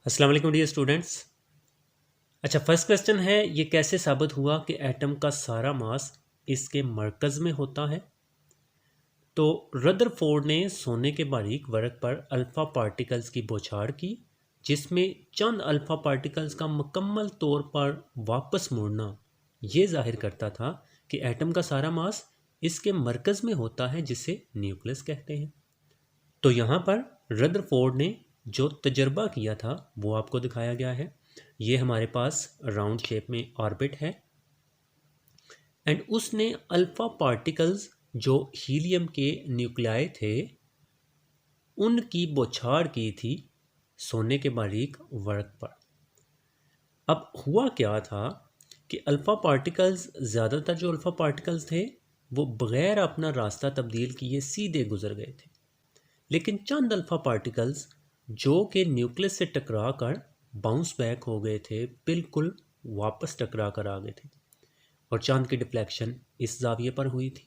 अस्सलाम वालेकुम dear students. अच्छा, फर्स्ट क्वेश्चन है, ये कैसे साबित हुआ कि एटम का सारा मास इसके मरकज़ में होता है। तो रदरफोर्ड ने सोने के बारीक वर्क पर अल्फ़ा पार्टिकल्स की बौछार की, जिसमें चंद अल्फ़ा पार्टिकल्स का मुकम्मल तौर पर वापस मुड़ना ये जाहिर करता था कि एटम का सारा मास इसके मरकज़ में होता है, जिसे न्यूक्लियस कहते हैं। तो यहाँ पर रदरफोर्ड ने जो तजर्बा किया था वो आपको दिखाया गया है। ये हमारे पास राउंड शेप में ऑर्बिट है एंड उसने अल्फा पार्टिकल्स जो हीलियम के न्यूक्लियाई थे उनकी बौछार की थी सोने के बारीक वर्क पर। अब हुआ क्या था कि अल्फा पार्टिकल्स, ज़्यादातर जो अल्फा पार्टिकल्स थे वो बग़ैर अपना रास्ता तब्दील किए सीधे गुजर गए थे, लेकिन चंद अल्फा पार्टिकल्स जो कि न्यूक्लियस से टकरा कर बाउंस बैक हो गए थे, बिल्कुल वापस टकरा कर आ गए थे और चांद की डिफ्लेक्शन इस जाविये पर हुई थी।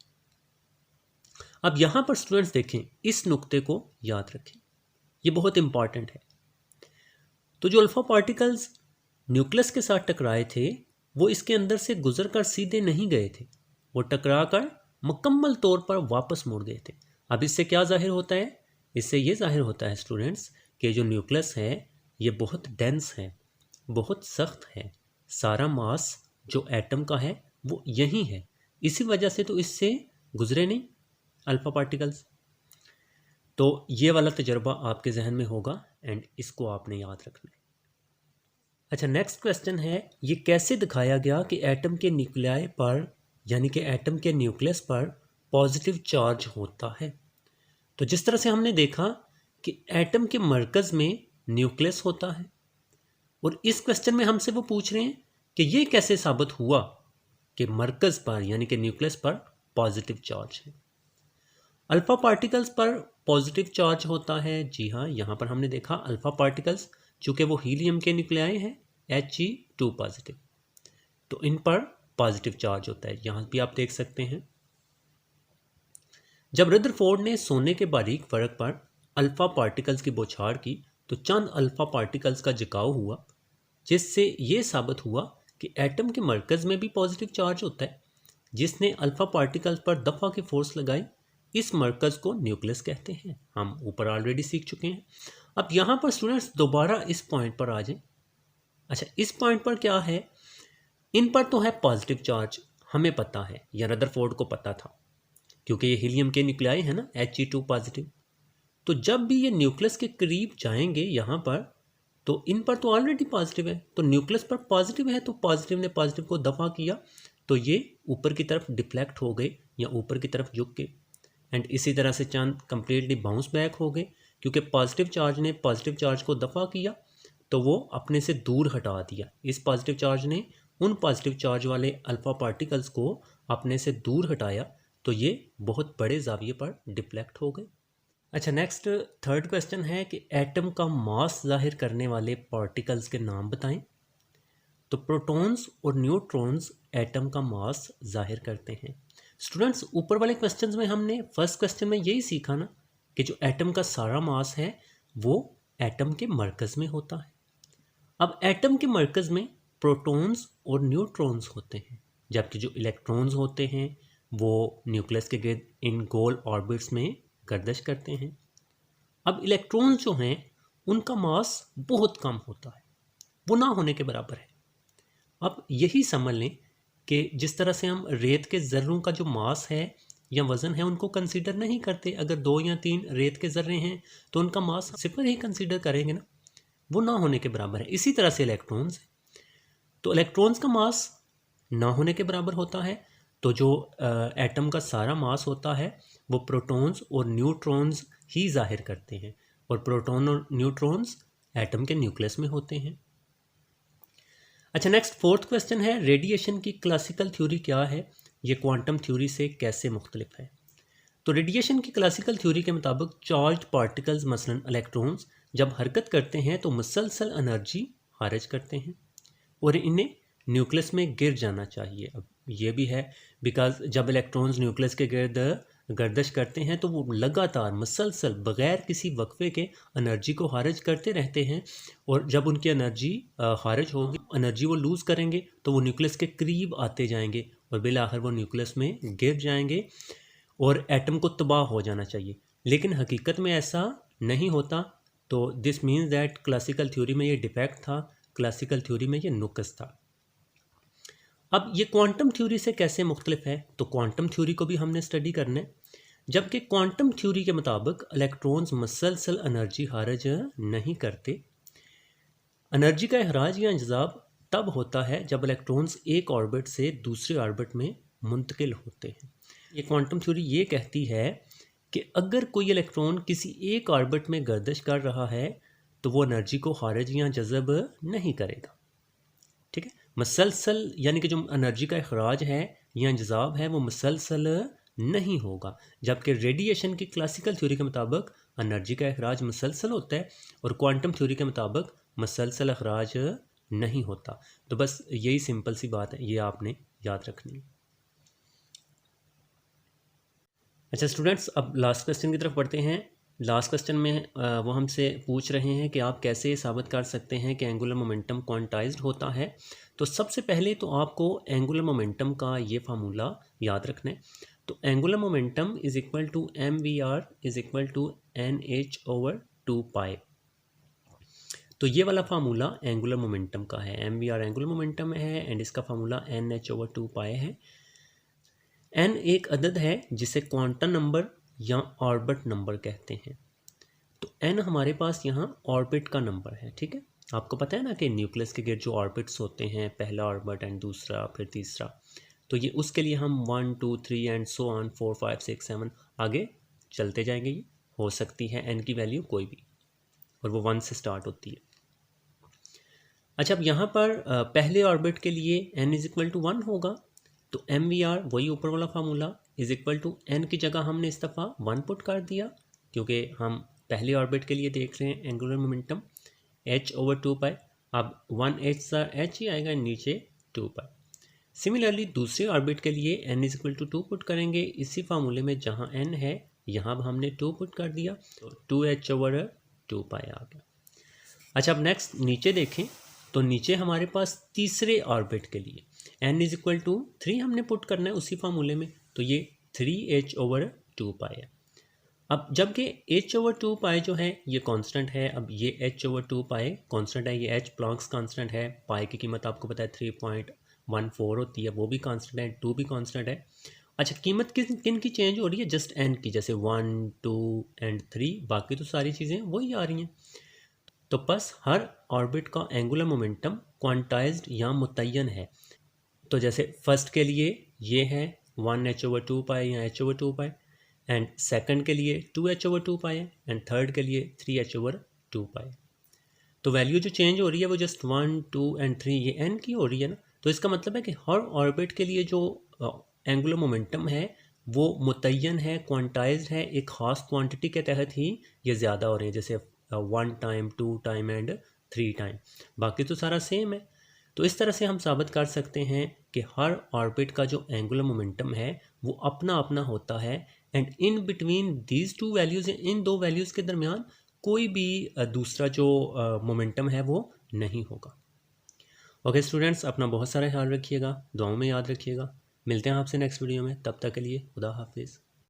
अब यहाँ पर स्टूडेंट्स देखें, इस नुक्ते को याद रखें, ये बहुत इंपॉर्टेंट है। तो जो अल्फा पार्टिकल्स न्यूक्लियस के साथ टकराए थे वो इसके अंदर से गुजर कर सीधे नहीं गए थे, वो टकरा कर मुकम्मल तौर पर वापस मुड़ गए थे। अब इससे क्या जाहिर होता है? इससे ये जाहिर होता है स्टूडेंट्स कि जो न्यूक्लियस है ये बहुत डेंस है, बहुत सख्त है। सारा मास जो एटम का है वो यही है, इसी वजह से तो इससे गुजरे नहीं अल्फा पार्टिकल्स। तो ये वाला तजर्बा आपके जहन में होगा एंड इसको आपने याद रखना है। अच्छा, नेक्स्ट क्वेश्चन है, ये कैसे दिखाया गया कि एटम के न्यूक्लियाई पर यानी कि एटम के न्यूक्लियस पर पॉजिटिव चार्ज होता है। तो जिस तरह से हमने देखा कि एटम के मरकज़ में न्यूक्लियस होता है और इस क्वेश्चन में हमसे वो पूछ रहे हैं कि ये कैसे साबित हुआ कि मरकज़ पर यानी कि न्यूक्लियस पर पॉजिटिव चार्ज है। अल्फा पार्टिकल्स पर पॉजिटिव चार्ज होता है। जी हाँ, यहाँ पर हमने देखा अल्फा पार्टिकल्स चूँकि वो हीलियम के न्यूक्लियाई हैं He2 पॉजिटिव, तो इन पर पॉजिटिव चार्ज होता है। यहाँ भी आप देख सकते हैं। जब रदरफोर्ड ने सोने के बारीक फर्क पर अल्फा पार्टिकल्स की बौछार की तो चंद अल्फा पार्टिकल्स का झुकाव हुआ, जिससे ये साबित हुआ कि एटम के मरकज़ में भी पॉजिटिव चार्ज होता है, जिसने अल्फा पार्टिकल्स पर दफ़ा की फोर्स लगाई। इस मरकज़ को न्यूक्लियस कहते हैं। हम ऊपर ऑलरेडी सीख चुके हैं। अब यहाँ पर स्टूडेंट्स दोबारा इस पॉइंट पर आ जाएं। अच्छा, इस पॉइंट पर क्या है, इन पर तो है पॉजिटिव चार्ज, हमें पता है या रदरफोर्ड को पता था क्योंकि ये हीलियम के न्यूक्लियाई है ना, He2 पॉजिटिव। तो जब भी ये न्यूक्लियस के करीब जाएंगे यहाँ पर, तो इन पर तो ऑलरेडी पॉजिटिव है, तो न्यूक्लियस पर पॉजिटिव है, तो पॉजिटिव ने पॉजिटिव को दफ़ा किया तो ये ऊपर की तरफ डिफ्लेक्ट हो गए या ऊपर की तरफ झुक गए एंड इसी तरह से चांद कंप्लीटली बाउंस बैक हो गए, क्योंकि पॉजिटिव चार्ज ने पॉजिटिव चार्ज को दफ़ा किया तो वो अपने से दूर हटा दिया। इस पॉजिटिव चार्ज ने उन पॉजिटिव चार्ज वाले अल्फा पार्टिकल्स को अपने से दूर हटाया, तो ये बहुत बड़े जाविये पर डिफ्लेक्ट हो गए। अच्छा, नेक्स्ट थर्ड क्वेश्चन है कि एटम का मास जाहिर करने वाले पार्टिकल्स के नाम बताएं। तो प्रोटॉन्स और न्यूट्रॉन्स एटम का मास जाहिर करते हैं। स्टूडेंट्स, ऊपर वाले क्वेश्चंस में हमने फर्स्ट क्वेश्चन में यही सीखा ना कि जो एटम का सारा मास है वो एटम के मरकज़ में होता है। अब एटम के मरकज़ में प्रोटॉन्स और न्यूट्रॉन्स होते हैं, जबकि जो इलेक्ट्रॉन्स होते हैं वो न्यूक्लियस के गिर्द इन गोल ऑर्बिट्स में गर्दिश करते हैं। अब इलेक्ट्रॉन्स जो हैं उनका मास बहुत कम होता है, वो ना होने के बराबर है। अब यही समझ लें कि जिस तरह से हम रेत के ज़र्रों का जो मास है या वज़न है उनको कंसीडर नहीं करते, अगर 2 या 3 रेत के ज़र्रे हैं तो उनका मास सिफर ही कंसीडर करेंगे ना, वो ना होने के बराबर है। इसी तरह से इलेक्ट्रॉन्स, तो इलेक्ट्रॉन्स का मास ना होने के बराबर होता है। तो जो एटम का सारा मास होता है वो प्रोटॉन्स और न्यूट्रॉन्स ही जाहिर करते हैं, और प्रोटॉन और न्यूट्रॉन्स एटम के न्यूक्लियस में होते हैं। अच्छा, नेक्स्ट फोर्थ क्वेश्चन है, रेडिएशन की क्लासिकल थ्योरी क्या है, ये क्वांटम थ्योरी से कैसे मुख्तलिफ है। तो रेडिएशन की क्लासिकल थ्योरी के मुताबिक चार्ज पार्टिकल्स मसलन इलेक्ट्रॉन्स जब हरकत करते हैं तो मुसलसल एनर्जी खारिज करते हैं और इन्हें न्यूक्लियस में गिर जाना चाहिए। अब ये भी है बिकॉज जब इलेक्ट्रॉन्स न्यूक्लियस के गिर्द गर्दिश करते हैं तो वो लगातार मुसलसल बग़ैर किसी वक्फे के एनर्जी को खारिज करते रहते हैं, और जब उनकी एनर्जी खारिज होगी, एनर्जी वो लूज़ करेंगे तो वो न्यूक्लियस के करीब आते जाएंगे और बिल आखिर वो न्यूक्लियस में गिर जाएंगे और एटम को तबाह हो जाना चाहिए। लेकिन हकीकत में ऐसा नहीं होता। तो this means that classical theory में ये डिफेक्ट था, क्लासिकल थ्योरी में ये नुक्स था। अब ये क्वांटम थ्योरी से कैसे मुख्तलिफ है, तो क्वांटम थ्योरी को भी हमने स्टडी करना है। जबकि क्वांटम थ्योरी के मुताबिक इलेक्ट्रॉन्स मुसलसल एनर्जी खारिज नहीं करते। एनर्जी का अखराज या इंजज़ाब तब होता है जब इलेक्ट्रॉन्स एक ऑर्बिट से दूसरे ऑर्बिट में मुंतकिल होते हैं। ये क्वांटम थ्योरी ये कहती है कि अगर कोई इलेक्ट्रॉन किसी एक ऑर्बिट में गर्दिश कर रहा है तो वो एनर्जी को खारिज या जज़ब नहीं करेगा। ठीक है, मुसलसल यानी कि जो एनर्जी का अखराज है या इंजज़ाब है वो मुसलसल नहीं होगा। जबकि रेडिएशन की क्लासिकल थ्योरी के मुताबिक एनर्जी का अखराज मुसलसल होता है और क्वांटम थ्योरी के मुताबिक मुसलसल अखराज नहीं होता। तो बस यही सिंपल सी बात है, ये आपने याद रखनी है। अच्छा स्टूडेंट्स, अब लास्ट क्वेश्चन की तरफ बढ़ते हैं। लास्ट क्वेश्चन में वो हमसे पूछ रहे हैं कि आप कैसे साबित कर सकते हैं कि एंगुलर मोमेंटम क्वांटाइज्ड होता है। तो सबसे पहले तो आपको एंगुलर मोमेंटम का ये फार्मूला याद रखना है। तो angular momentum is equal to mvr is equal to nh/2π। तो ये वाला फार्मूला एंगुलर मोमेंटम का है। mvr एंगुलर मोमेंटम है एंड इसका फार्मूला nh/2π है। n एक अदद है जिसे क्वांटम नंबर या ऑर्बिट नंबर कहते हैं। तो n हमारे पास यहाँ ऑर्बिट का नंबर है। ठीक है, आपको पता है ना कि न्यूक्लियस के गिर्द जो ऑर्बिट्स होते हैं, पहला ऑर्बिट एंड दूसरा फिर तीसरा, तो ये उसके लिए हम 1 2 3 एंड सो ऑन 4 5 6 7 आगे चलते जाएंगे। ये हो सकती है n की वैल्यू कोई भी, और वो 1 से स्टार्ट होती है। अच्छा, अब यहाँ पर पहले ऑर्बिट के लिए n इज इक्वल टू 1 होगा। तो mvr वही ऊपर वाला formula is equal to n की जगह हमने इस दफ़ा 1 पुट कर दिया, क्योंकि हम पहले ऑर्बिट के लिए देख रहे हैं एंगुलर मोमेंटम h/2π। अब 1h सा h ही आएगा, नीचे 2π। सिमिलरली दूसरे ऑर्बिट के लिए n is equal to 2 put करेंगे इसी फार्मूले में, जहाँ n है यहाँ हमने 2 पुट कर दिया, तो 2h/2π आ गया। अच्छा, अब नेक्स्ट नीचे देखें तो नीचे हमारे पास तीसरे ऑर्बिट के लिए n इज इक्वल टू 3 हमने पुट करना है उसी फार्मूले में, तो ये 3h/2π है। अब जबकि h/2π जो है ये कांस्टेंट है, अब ये h/2π कांस्टेंट है, ये h प्लैंक्स कांस्टेंट है, पाई की कीमत आपको पता है 3.14 होती है, वो भी कांस्टेंट है, 2 भी कांस्टेंट है। अच्छा, कीमत किन की चेंज हो रही है? जस्ट n की, जैसे 1 2 एंड 3, बाकी तो सारी चीज़ें वही आ रही हैं। तो बस हर ऑर्बिट का एंगुलर मोमेंटम क्वांटाइज्ड या मुतय्यन है। तो जैसे फर्स्ट के लिए ये है 1h/2π या h/2π, एंड सेकंड के लिए 2h/2π है, एंड थर्ड के लिए 3h/2π। तो वैल्यू जो चेंज हो रही है वो जस्ट 1 2 एंड 3 ये n की हो रही है ना। तो इसका मतलब है कि हर ऑर्बिट के लिए जो एंगुलर मोमेंटम है वो मुतय्यन है, क्वांटाइज्ड है, एक ख़ास क्वांटिटी के तहत ही ये ज़्यादा हो रही है, जैसे 1 टाइम 2 टाइम एंड 3 टाइम, बाकी तो सारा सेम है। तो इस तरह से हम साबित कर सकते हैं कि हर ऑर्बिट का जो एंगुलर मोमेंटम है वो अपना अपना होता है, and in between these two values, इन दो वैल्यूज़ के दरमियान कोई भी दूसरा जो मोमेंटम है वो नहीं होगा। ओके स्टूडेंट्स, अपना बहुत सारा ख्याल रखिएगा, दुआओं में याद रखिएगा। मिलते हैं आपसे नेक्स्ट वीडियो में, तब तक के लिए खुदा हाफिज़।